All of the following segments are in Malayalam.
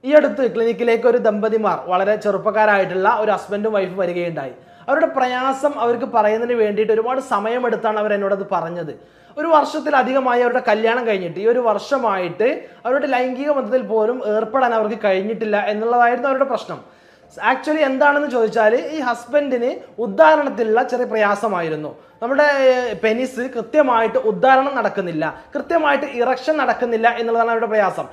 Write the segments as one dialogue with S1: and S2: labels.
S1: ഈ അടുത്ത് ക്ലിനിക്കിലേക്ക് ഒരു ദമ്പതിമാർ വളരെ ചെറുപ്പക്കാരായിട്ടുള്ള ഒരു ഹസ്ബൻഡും വൈഫും വരികയുണ്ടായി. അവരുടെ പ്രയാസം അവർക്ക് പറയുന്നതിന് വേണ്ടിയിട്ട് ഒരുപാട് സമയമെടുത്താണ് അവർ എന്നോടത് പറഞ്ഞത്. ഒരു വർഷത്തിലധികമായി അവരുടെ കല്യാണം കഴിഞ്ഞിട്ട് ഈ ഒരു വർഷമായിട്ട് അവരുടെ ലൈംഗിക ബന്ധത്തിൽ പോലും ഏർപ്പെടാൻ അവർക്ക് കഴിഞ്ഞിട്ടില്ല എന്നുള്ളതായിരുന്നു അവരുടെ പ്രശ്നം. ആക്ച്വലി എന്താണെന്ന് ചോദിച്ചാൽ ഈ ഹസ്ബൻഡിന് ഉദാഹരണത്തിലുള്ള ചെറിയ പ്രയാസമായിരുന്നു. നമ്മുടെ പെനിസ് കൃത്യമായിട്ട് ഉദ്ധാരണം നടക്കുന്നില്ല, കൃത്യമായിട്ട് ഇറക്ഷൻ നടക്കുന്നില്ല എന്നുള്ളതാണ് അവരുടെ പ്രയാസം.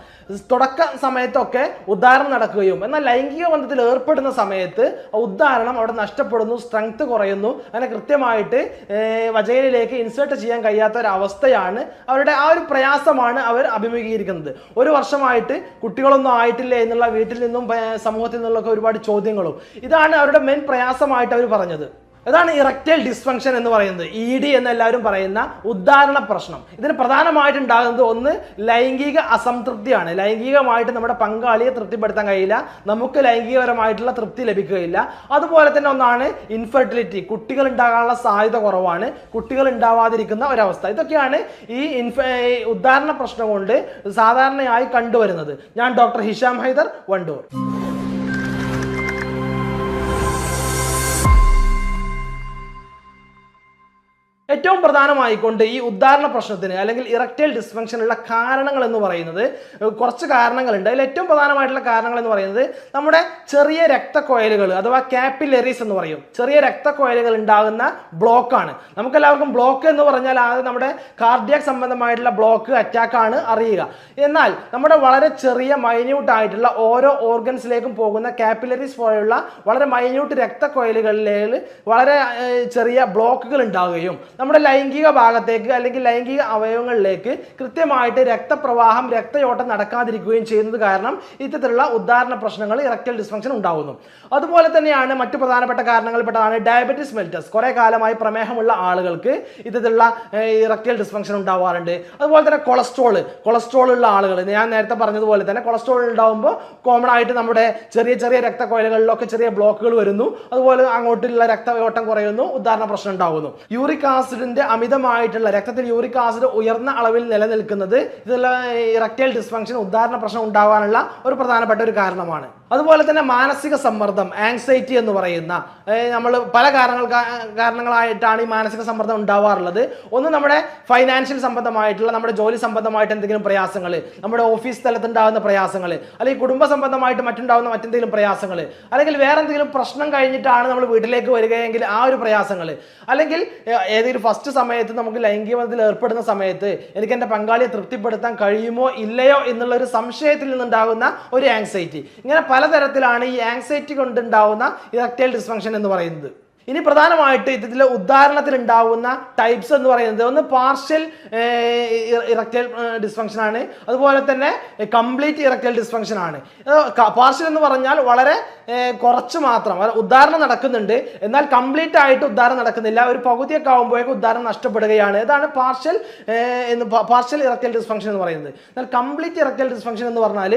S1: തുടക്ക സമയത്തൊക്കെ ഉദ്ധാരണം നടക്കുകയും എന്നാൽ ലൈംഗിക ബന്ധത്തിൽ ഏർപ്പെടുന്ന സമയത്ത് ഉദ്ധാരണം അവിടെ നഷ്ടപ്പെടുന്നു, സ്ട്രെങ്ത് കുറയുന്നു, അങ്ങനെ കൃത്യമായിട്ട് വജൈനയിലേക്ക് ഇൻസേർട്ട് ചെയ്യാൻ കഴിയാത്ത ഒരു അവസ്ഥയാണ് അവരുടെ. ആ ഒരു പ്രയാസമാണ് അവർ അഭിമുഖീകരിക്കുന്നത്. ഒരു വർഷമായിട്ട് കുട്ടികളൊന്നും ആയിട്ടില്ല എന്നുള്ള വീട്ടിൽ നിന്നും സമൂഹത്തിൽ നിന്നുള്ളൊക്കെ ഒരുപാട് ചോദ്യങ്ങളും ഇതാണ് അവരുടെ മെയിൻ പ്രയാസമായിട്ട് അവർ പറഞ്ഞത്. അതാണ് ഇറക്റ്റൈൽ ഡിസ്ഫങ്ഷൻ എന്ന് പറയുന്നത്, ED എന്ന് എല്ലാവരും പറയുന്ന ഉദ്ധാരണ പ്രശ്നം. ഇതിന് പ്രധാനമായിട്ട് ഉണ്ടാകുന്നത് ഒന്ന് ലൈംഗിക അസംതൃപ്തിയാണ്. ലൈംഗികമായിട്ട് നമ്മുടെ പങ്കാളിയെ തൃപ്തിപ്പെടുത്താൻ കഴിയില്ല, നമുക്ക് ലൈംഗികപരമായിട്ടുള്ള തൃപ്തി ലഭിക്കുകയില്ല. അതുപോലെ തന്നെ ഒന്നാണ് ഇൻഫെർട്ടിലിറ്റി, കുട്ടികൾ ഉണ്ടാകാനുള്ള സാധ്യത കുറവാണ്, കുട്ടികൾ ഉണ്ടാവാതിരിക്കുന്ന ഒരവസ്ഥ. ഇതൊക്കെയാണ് ഈ ഉദ്ധാരണ പ്രശ്നം കൊണ്ട് സാധാരണയായി കണ്ടുവരുന്നത്. ഞാൻ ഡോക്ടർ ഹിഷാം ഹൈദർ, വണ്ടൂർ. ഏറ്റവും പ്രധാനമായിക്കൊണ്ട് ഈ ഉദ്ധാരണ പ്രശ്നത്തിന് അല്ലെങ്കിൽ ഇറക്റ്റൈൽ ഡിസ്ഫങ്ഷനുള്ള കാരണങ്ങൾ എന്ന് പറയുന്നത് കുറച്ച് കാരണങ്ങളുണ്ട്. അതിൽ ഏറ്റവും പ്രധാനമായിട്ടുള്ള കാരണങ്ങൾ എന്ന് പറയുന്നത് നമ്മുടെ ചെറിയ രക്തക്കൊയലുകൾ അഥവാ കാപ്പിലറീസ് എന്ന് പറയും. ചെറിയ രക്തക്കൊയലുകൾ ഉണ്ടാകുന്ന ബ്ലോക്കാണ്. നമുക്കെല്ലാവർക്കും ബ്ലോക്ക് എന്ന് പറഞ്ഞാൽ അത് നമ്മുടെ കാർഡിയാക് സംബന്ധമായിട്ടുള്ള ബ്ലോക്ക്, അറ്റാക്കാണ് അറിയുക. എന്നാൽ നമ്മുടെ വളരെ ചെറിയ മൈന്യൂട്ട് ആയിട്ടുള്ള ഓരോ ഓർഗൻസിലേക്കും പോകുന്ന കാപ്പിലറീസ് പോലെയുള്ള വളരെ മൈന്യൂട്ട് രക്തക്കൊയലുകളിൽ വളരെ ചെറിയ ബ്ലോക്കുകൾ ഉണ്ടാവുകയും നമ്മുടെ ലൈംഗിക ഭാഗത്തേക്ക് അല്ലെങ്കിൽ ലൈംഗിക അവയവങ്ങളിലേക്ക് കൃത്യമായിട്ട് രക്തപ്രവാഹം, രക്തയോട്ടം നടക്കാതിരിക്കുകയും ചെയ്യുന്നത് കാരണം ഇത്തരത്തിലുള്ള ഉദ്ധാരണ പ്രശ്നങ്ങൾ, ഇറക്റ്റൈൽ ഡിസ്ഫങ്ഷൻ ഉണ്ടാകുന്നു. അതുപോലെ തന്നെയാണ് മറ്റു പ്രധാനപ്പെട്ട കാരണങ്ങളിൽപ്പെട്ടതാണ് ഡയബറ്റിസ് മെലിറ്റസ്. കുറെ കാലമായി പ്രമേഹമുള്ള ആളുകൾക്ക് ഇത്തരത്തിലുള്ള ഇറക്റ്റൈൽ ഡിസ്ഫങ്ഷൻ ഉണ്ടാവാറുണ്ട്. അതുപോലെ തന്നെ കൊളസ്ട്രോൾ ഉള്ള ആളുകൾ, ഞാൻ നേരത്തെ പറഞ്ഞതുപോലെ തന്നെ കൊളസ്ട്രോൾ ഉണ്ടാകുമ്പോൾ കോമൺ ആയിട്ട് നമ്മുടെ ചെറിയ ചെറിയ രക്തക്കൊയലുകളിലൊക്കെ ചെറിയ ബ്ലോക്കുകൾ വരുന്നു. അതുപോലെ അങ്ങോട്ടുള്ള രക്തയോട്ടം കുറയുന്നു, ഉദ്ധാരണ പ്രശ്നം ഉണ്ടാകുന്നു. യൂറിക് ആസിഡിന്റെ അമിതമായിട്ടുള്ള രക്തത്തിൽ യൂറിക് ആസിഡ് ഉയർന്ന അളവിൽ നിലനിൽക്കുന്നത് ഇതിലുള്ള ഇറക്റ്റൈൽ ഡിസ്ഫങ്ഷൻ, ഉദ്ധാരണ പ്രശ്നം ഉണ്ടാവാനുള്ള ഒരു പ്രധാനപ്പെട്ട ഒരു കാരണമാണ്. അതുപോലെ തന്നെ മാനസിക സമ്മർദ്ദം, ആങ്സൈറ്റി എന്ന് പറയുന്ന, നമ്മൾ പല കാരണങ്ങളായിട്ടാണ് ഈ മാനസിക സമ്മർദ്ദം ഉണ്ടാവാറുള്ളത്. ഒന്ന് നമ്മുടെ ഫൈനാൻഷ്യൽ സംബന്ധമായിട്ടുള്ള, നമ്മുടെ ജോലി സംബന്ധമായിട്ട് എന്തെങ്കിലും പ്രയാസങ്ങൾ, നമ്മുടെ ഓഫീസ് തലത്ത് ഉണ്ടാകുന്ന പ്രയാസങ്ങൾ, അല്ലെങ്കിൽ കുടുംബ സംബന്ധമായിട്ട് മറ്റുണ്ടാകുന്ന മറ്റെന്തെങ്കിലും പ്രയാസങ്ങൾ, അല്ലെങ്കിൽ വേറെ എന്തെങ്കിലും പ്രശ്നം കഴിഞ്ഞിട്ടാണ് നമ്മൾ വീട്ടിലേക്ക് വരികയെങ്കിൽ ആ ഒരു പ്രയാസങ്ങൾ, അല്ലെങ്കിൽ ഏതെങ്കിലും ഫസ്റ്റ് സമയത്ത് നമുക്ക് ലൈംഗിക ബന്ധത്തിൽ ഏർപ്പെടുന്ന സമയത്ത് എനിക്ക് എൻ്റെ പങ്കാളിയെ തൃപ്തിപ്പെടുത്താൻ കഴിയുമോ ഇല്ലയോ എന്നുള്ള ഒരു സംശയത്തിൽ നിന്നുണ്ടാകുന്ന ഒരു ആങ്സൈറ്റി. ഇങ്ങനെ പലതരത്തിലാണ് ഈ ആങ്സൈറ്റി കൊണ്ടുണ്ടാവുന്ന ഇറക്റ്റൈൽ ഡിസ്ഫങ്ഷൻ എന്ന് പറയുന്നത്. ഇനി പ്രധാനമായിട്ട് ഇതിലെ ഉദാഹരണത്തിൽ ഉണ്ടാവുന്ന ടൈപ്സ് എന്ന് പറയുന്നത് ഒന്ന് പാർഷ്യൽ ഇറക്റ്റൈൽ ഡിസ്ഫങ്ഷൻ ആണ്, അതുപോലെ തന്നെ കംപ്ലീറ്റ് ഇറക്റ്റൈൽ ഡിസ്ഫങ്ഷൻ ആണ്. പാർഷ്യൽ എന്ന് പറഞ്ഞാൽ വളരെ കുറച്ച് മാത്രം ഉദാഹരണം നടക്കുന്നുണ്ട്, എന്നാൽ കംപ്ലീറ്റ് ആയിട്ട് ഉദാഹരണം നടക്കുന്നില്ല, ഒരു പകുതിയൊക്കെ ആകുമ്പോഴേക്കും ഉദാഹരണം നഷ്ടപ്പെടുകയാണ്. ഇതാണ് പാർഷ്യൽ ഇറക്റ്റൈൽ ഡിസ്ഫങ്ഷൻ എന്ന് പറയുന്നത്. എന്നാൽ കംപ്ലീറ്റ് ഇറക്റ്റൈൽ ഡിസ്ഫങ്ഷൻ എന്ന് പറഞ്ഞാൽ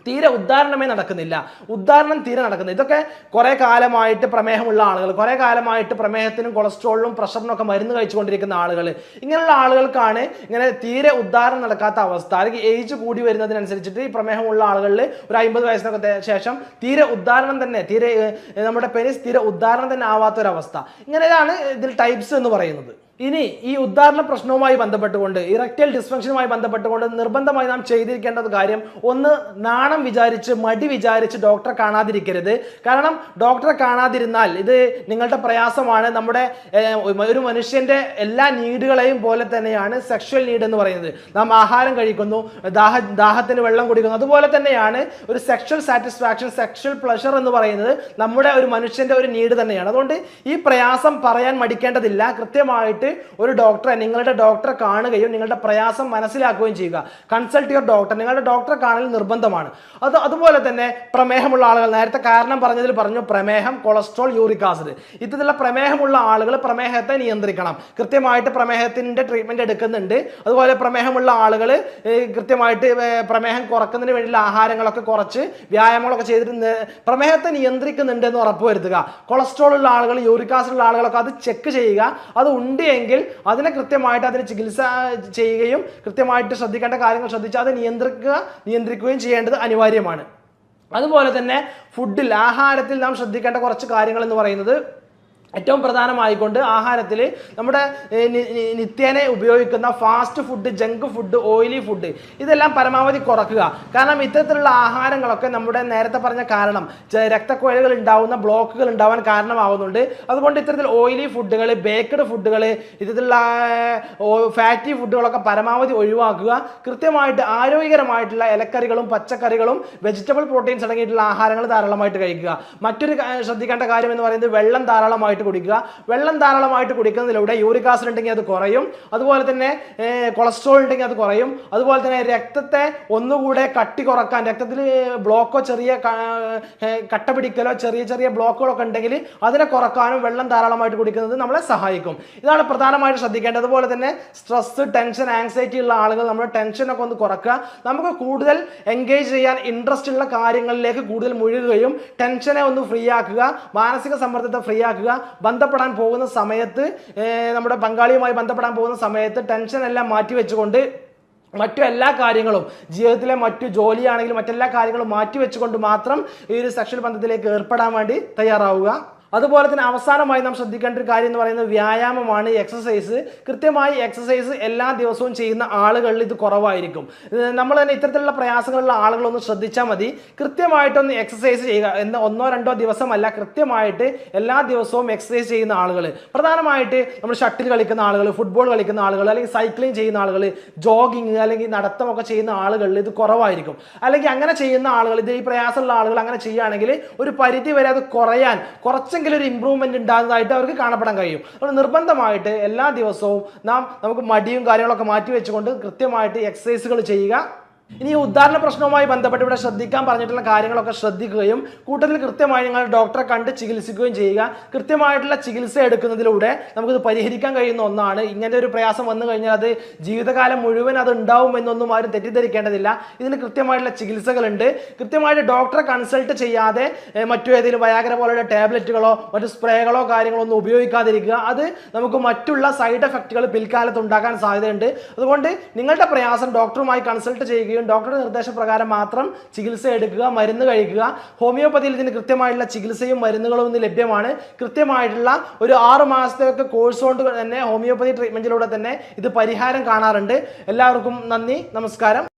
S1: തീരെ ഉദ്ധാരണമേ നടക്കുന്നില്ല, ഉദ്ധാരണം തീരെ നടക്കുന്നില്ല. ഇതൊക്കെ കുറെ കാലമായിട്ട് പ്രമേഹമുള്ള ആളുകൾ, കുറെ കാലമായിട്ട് പ്രമേഹത്തിനും കൊളസ്ട്രോളിനും പ്രഷറിനും ഒക്കെ മരുന്ന് കഴിച്ചുകൊണ്ടിരിക്കുന്ന ആളുകൾ, ഇങ്ങനെയുള്ള ആളുകൾക്കാണ് ഇങ്ങനെ തീരെ ഉദ്ധാരണം നടക്കാത്ത അവസ്ഥ. അല്ലെങ്കിൽ ഏജ് കൂടി വരുന്നതിനനുസരിച്ചിട്ട് ഈ പ്രമേഹമുള്ള ആളുകളിൽ ഒരു 50 വയസ്സിനൊക്കെ ശേഷം തീരെ ഉദ്ധാരണം തന്നെ, നമ്മുടെ പെനിസ് തീരെ ഉദ്ധാരണം തന്നെ ആവാത്തൊരവസ്ഥ. ഇങ്ങനെയാണ് ഇതിൽ ടൈപ്സ് എന്ന് പറയുന്നത്. ഇനി ഈ ഉദ്ധാരണ പ്രശ്നവുമായി ബന്ധപ്പെട്ടുകൊണ്ട്, ഇറക്റ്റൈൽ ഡിസ്ഫങ്ഷനുമായി ബന്ധപ്പെട്ടുകൊണ്ട് നിർബന്ധമായി നാം ചെയ്തിരിക്കേണ്ടത് കാര്യം, ഒന്ന് നാണം വിചാരിച്ച്, മടി വിചാരിച്ച് ഡോക്ടറെ കാണാതിരിക്കരുത്. കാരണം ഡോക്ടറെ കാണാതിരുന്നാൽ ഇത് നിങ്ങളുടെ പ്രയാസമാണ്. നമ്മുടെ ഒരു മനുഷ്യന്റെ എല്ലാ നീഡുകളെയും പോലെ തന്നെയാണ് സെക്ഷൽ നീഡ് എന്ന് പറയുന്നത്. നാം ആഹാരം കഴിക്കുന്നു, ദാഹത്തിന് വെള്ളം കുടിക്കുന്നു, അതുപോലെ തന്നെയാണ് ഒരു സെക്ഷൽ സാറ്റിസ്ഫാക്ഷൻ, സെക്ഷൽ പ്ലഷർ എന്ന് പറയുന്നത് നമ്മുടെ ഒരു മനുഷ്യന്റെ ഒരു നീഡ് തന്നെയാണ്. അതുകൊണ്ട് ഈ പ്രയാസം പറയാൻ മടിക്കേണ്ടതില്ല. കൃത്യമായിട്ട് ഒരു ഡോക്ടറെ, നിങ്ങളുടെ ഡോക്ടറെ കാണുകയും നിങ്ങളുടെ പ്രയാസം മനസ്സിലാക്കുകയും ചെയ്യുക. കൺസൾട്ട് യുവർ ഡോക്ടർ, നിങ്ങളുടെ ഡോക്ടറെ കാണൽ നിർബന്ധമാണ്. അതുപോലെ തന്നെ പ്രമേഹമുള്ള ആളുകൾ, നേരത്തെ കാരണം പറഞ്ഞു പ്രമേഹം, കൊളസ്ട്രോൾ, യൂറിക് ആസിഡ്, ഇത്തരത്തിലുള്ള പ്രമേഹമുള്ള ആളുകൾ പ്രമേഹത്തെ നിയന്ത്രിക്കണം. കൃത്യമായിട്ട് പ്രമേഹത്തിന്റെ ട്രീറ്റ്മെന്റ് എടുക്കുന്നുണ്ട്. അതുപോലെ പ്രമേഹമുള്ള ആളുകൾ കൃത്യമായിട്ട് പ്രമേഹം കുറക്കുന്നതിന് വേണ്ടിയുള്ള ആഹാരങ്ങളൊക്കെ കുറച്ച്, വ്യായാമങ്ങളൊക്കെ ചെയ്തിട്ട് പ്രമേഹത്തെ നിയന്ത്രിക്കുന്നുണ്ട് എന്ന് ഉറപ്പുവരുത്തുക. കൊളസ്ട്രോൾ ഉള്ള ആളുകൾ, യൂറിക് ആസിഡ് ഉള്ള ആളുകളൊക്കെ അത് ചെക്ക് ചെയ്യുക. അത് ഉണ്ട് എങ്കിൽ അതിനെ കൃത്യമായിട്ട് അതിന് ചികിത്സ ചെയ്യുകയും കൃത്യമായിട്ട് ശ്രദ്ധിക്കേണ്ട കാര്യങ്ങൾ ശ്രദ്ധിച്ച് അത് നിയന്ത്രിക്കുകയും ചെയ്യേണ്ടത് അനിവാര്യമാണ്. അതുപോലെ തന്നെ ഫുഡിൽ, ആഹാരത്തിൽ നാം ശ്രദ്ധിക്കേണ്ട കുറച്ച് കാര്യങ്ങൾ എന്ന് പറയുന്നത്, ഏറ്റവും പ്രധാനമായിക്കൊണ്ട് ആഹാരത്തിൽ നമ്മുടെ നിത്യേന ഉപയോഗിക്കുന്ന fast food, junk food, oily food ഇതെല്ലാം പരമാവധി കുറയ്ക്കുക. കാരണം ഇത്തരത്തിലുള്ള ആഹാരങ്ങളൊക്കെ നമ്മുടെ നേരത്തെ പറഞ്ഞ കാരണം രക്തക്കുഴലുകൾ ഉണ്ടാവുന്ന ബ്ലോക്കുകൾ ഉണ്ടാവാൻ കാരണമാവുന്നുണ്ട്. അതുകൊണ്ട് ഇത്തരത്തിൽ ഓയിലി ഫുഡുകൾ, ബേക്ക്ഡ് ഫുഡുകൾ, ഇത്തരത്തിലുള്ള ഫാറ്റി ഫുഡുകളൊക്കെ പരമാവധി ഒഴിവാക്കുക. കൃത്യമായിട്ട് ആരോഗ്യകരമായിട്ടുള്ള ഇലക്കറികളും പച്ചക്കറികളും വെജിറ്റബിൾ പ്രോട്ടീൻസ് അടങ്ങിയിട്ടുള്ള ആഹാരങ്ങൾ ധാരാളമായിട്ട് കഴിക്കുക. മറ്റൊരു ശ്രദ്ധിക്കേണ്ട കാര്യം എന്ന് പറയുന്നത് വെള്ളം ധാരാളമായിട്ട് കുടിക്കുക. വെള്ളം ധാരാളമായിട്ട് കുടിക്കുന്നതിലൂടെ യൂറിക് ആസിഡ് ഉണ്ടെങ്കിൽ അത് കുറയും, അതുപോലെ തന്നെ കൊളസ്ട്രോൾ ഉണ്ടെങ്കിൽ അത് കുറയും, അതുപോലെ തന്നെ രക്തത്തെ ഒന്നുകൂടെ കട്ടി കുറക്കാൻ, രക്തത്തിൽ ബ്ലോക്കോ ചെറിയ കട്ട പിടിക്കലോ ചെറിയ ചെറിയ ബ്ലോക്കുകളൊക്കെ ഉണ്ടെങ്കിൽ അതിനെ കുറക്കാനും വെള്ളം ധാരാളമായിട്ട് കുടിക്കുന്നത് നമ്മളെ സഹായിക്കും. ഇതാണ് പ്രധാനമായിട്ട് ശ്രദ്ധിക്കേണ്ടത്. അതുപോലെ തന്നെ സ്ട്രെസ്, ടെൻഷൻ, ആങ്സൈറ്റി ഉള്ള ആളുകൾ നമ്മുടെ ടെൻഷനൊക്കെ ഒന്ന് കുറക്കുക. നമുക്ക് കൂടുതൽ എൻഗേജ് ചെയ്യാൻ ഇൻട്രസ്റ്റ് ഉള്ള കാര്യങ്ങളിലേക്ക് കൂടുതൽ മുഴുകുകയും ടെൻഷനെ ഒന്ന് ഫ്രീ ആക്കുക, മാനസിക സമ്മർദ്ദത്തെ ഫ്രീ ആക്കുക. ബന്ധപ്പെടാൻ പോകുന്ന സമയത്ത്, നമ്മുടെ പങ്കാളിയുമായി ബന്ധപ്പെടാൻ പോകുന്ന സമയത്ത് ടെൻഷൻ എല്ലാം മാറ്റി വെച്ചുകൊണ്ട് മറ്റു എല്ലാ കാര്യങ്ങളും, ജീവിതത്തിലെ മറ്റു ജോലിയാണെങ്കിലും മറ്റെല്ലാ കാര്യങ്ങളും മാറ്റി വെച്ചുകൊണ്ട് മാത്രം ഈ ഒരു സെക്ഷൽ ബന്ധത്തിലേക്ക് ഏർപ്പെടാൻ വേണ്ടി തയ്യാറാവുക. അതുപോലെ തന്നെ അവസാനമായി നാം ശ്രദ്ധിക്കേണ്ട ഒരു കാര്യം എന്ന് പറയുന്നത് വ്യായാമമാണ്, എക്സസൈസ്. കൃത്യമായി എക്സസൈസ് എല്ലാ ദിവസവും ചെയ്യുന്ന ആളുകളിൽ ഇത് കുറവായിരിക്കും. നമ്മൾ തന്നെ ഇത്തരത്തിലുള്ള പ്രയാസങ്ങളുള്ള ആളുകളൊന്ന് ശ്രദ്ധിച്ചാൽ മതി. കൃത്യമായിട്ടൊന്ന് എക്സസൈസ് ചെയ്യുക. ഒന്നോ രണ്ടോ ദിവസമല്ല, കൃത്യമായിട്ട് എല്ലാ ദിവസവും എക്സസൈസ് ചെയ്യുന്ന ആളുകൾ, പ്രധാനമായിട്ട് നമ്മൾ ഷട്ടിൽ കളിക്കുന്ന ആളുകൾ, ഫുട്ബോൾ കളിക്കുന്ന ആളുകൾ, അല്ലെങ്കിൽ സൈക്ലിംഗ് ചെയ്യുന്ന ആളുകൾ, ജോഗിങ് അല്ലെങ്കിൽ നടത്തമൊക്കെ ചെയ്യുന്ന ആളുകളിൽ ഇത് കുറവായിരിക്കും. അല്ലെങ്കിൽ അങ്ങനെ ചെയ്യുന്ന ആളുകൾ, ഇത് ഈ പ്രയാസമുള്ള ആളുകൾ അങ്ങനെ ചെയ്യുകയാണെങ്കിൽ ഒരു പരിധി വരെ അത് കുറയാൻ, കുറച്ചെങ്കിലും ഒരു ഇമ്പ്രൂവ്മെന്റ് ഉണ്ടാകുന്നതായിട്ട് അവർക്ക് കാണപ്പെടാൻ കഴിയും. അതുകൊണ്ട് നിർബന്ധമായിട്ട് എല്ലാ ദിവസവും നമുക്ക് മടിയും കാര്യങ്ങളൊക്കെ മാറ്റി വെച്ചുകൊണ്ട് കൃത്യമായിട്ട് എക്സസൈസുകൾ ചെയ്യുക. ഇനി ഉദാഹരണ പ്രശ്നവുമായി ബന്ധപ്പെട്ട് ഇവിടെ ശ്രദ്ധിക്കാൻ പറഞ്ഞിട്ടുള്ള കാര്യങ്ങളൊക്കെ ശ്രദ്ധിക്കുകയും കൂട്ടത്തിൽ കൃത്യമായി നിങ്ങൾ ഡോക്ടറെ കണ്ട് ചികിത്സിക്കുകയും ചെയ്യുക. കൃത്യമായിട്ടുള്ള ചികിത്സ എടുക്കുന്നതിലൂടെ നമുക്കിത് പരിഹരിക്കാൻ കഴിയുന്ന ഒന്നാണ്. ഇങ്ങനെ ഒരു പ്രയാസം വന്നു കഴിഞ്ഞാൽ അത് ജീവിതകാലം മുഴുവൻ അത് ഉണ്ടാവും എന്നൊന്നും ആരും തെറ്റിദ്ധരിക്കേണ്ടതില്ല. ഇതിന് കൃത്യമായിട്ടുള്ള ചികിത്സകളുണ്ട്. കൃത്യമായിട്ട് ഡോക്ടറെ കൺസൾട്ട് ചെയ്യാതെ മറ്റു ഏതെങ്കിലും വയാഗ്ര പോലുള്ള ടാബ്ലറ്റുകളോ മറ്റു സ്പ്രേകളോ കാര്യങ്ങളോ ഒന്നും ഉപയോഗിക്കാതിരിക്കുക. അത് നമുക്ക് മറ്റുള്ള സൈഡ് എഫക്റ്റുകൾ പിൽക്കാലത്ത് ഉണ്ടാക്കാൻ സാധ്യതയുണ്ട്. അതുകൊണ്ട് നിങ്ങളുടെ പ്രയാസം ഡോക്ടറുമായി കൺസൾട്ട് ചെയ്യുകയും ഡോക്ടറുടെ നിർദ്ദേശപ്രകാരം മാത്രം ചികിത്സ എടുക്കുക, മരുന്ന് കഴിക്കുക. ഹോമിയോപ്പതിയിൽ ഇതിന് കൃത്യമായിട്ടുള്ള ചികിത്സയും മരുന്നുകളും ഇന്ന് ലഭ്യമാണ്. കൃത്യമായിട്ടുള്ള ഒരു 6 മാസത്തെയൊക്കെ കോഴ്സ് കൊണ്ട് തന്നെ ഹോമിയോപ്പതി ട്രീറ്റ്മെന്റിലൂടെ തന്നെ ഇത് പരിഹാരം കാണാറുണ്ട്. എല്ലാവർക്കും നന്ദി, നമസ്കാരം.